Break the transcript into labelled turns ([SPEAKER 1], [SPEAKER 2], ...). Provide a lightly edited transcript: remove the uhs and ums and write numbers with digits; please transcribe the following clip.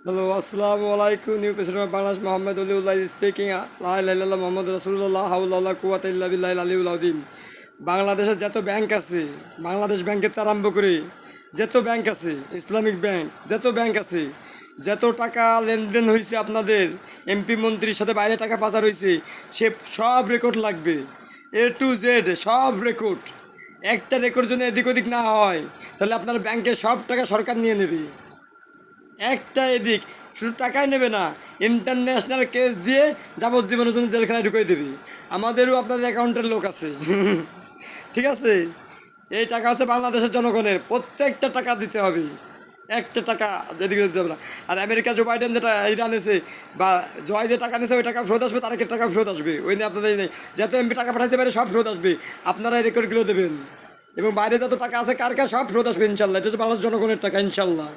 [SPEAKER 1] Hello, আসসালামু আলাইকুম। New president of Bangladesh Mohammad Waliullah speaking. লা ইলাহা ইল্লাল্লাহ মুহাম্মদ রাসূলুল্লাহ হাওলা কুওয়াতা ইল্লা বিল্লাহিল আলিয়্যিল আযীম। বাংলাদেশে যত ব্যাংক আছে, বাংলাদেশ ব্যাংকের থেকে আরম্ভ করে যত ব্যাংক আছে, ইসলামিক ব্যাংক যত ব্যাংক আছে, যত টাকা লেনদেন হয়েছে আপনাদের এমপি মন্ত্রীর সাথে বাইরে টাকা পাচার হয়েছে, সে সব রেকর্ড লাগবে। এ টু জেড সব রেকর্ড। একটা রেকর্ড যদি এদিক ওদিক না হয়, তাহলে আপনার ব্যাংকের সব টাকা সরকার নিয়ে নেবে। একটা এদিক শুধু টাকাই নেবে না, ইন্টারন্যাশনাল কেস দিয়ে যাবজ্জীবনের জন্য জেলখানায় ঢুকিয়ে দেবে। আমাদেরও আপনাদের অ্যাকাউন্টের লোক আছে। ঠিক আছে, এই টাকা হচ্ছে বাংলাদেশের জনগণের, প্রত্যেকটা টাকা দিতে হবে। একটা টাকা যেদিকে দিতে হবে না। আর আমেরিকা জো বাইডেন যেটা ইরান এসে বা জয় যে টাকা নিয়েছে ওই টাকা ফেরত আসবে, তারেকের টাকা ফেরত আসবে। ওই নিয়ে আপনাদের নেই, যত এমপি টাকা পাঠাইতে পারে সব ফেরত আসবে। আপনারা এই রেকর্ডগুলো দেবেন এবং বাইরে যত টাকা আছে কার কার সব ফেরত আসবে ইনশাল্লাহ। এটা হচ্ছে বাংলাদেশ জনগণের টাকা ইনশাল্লাহ।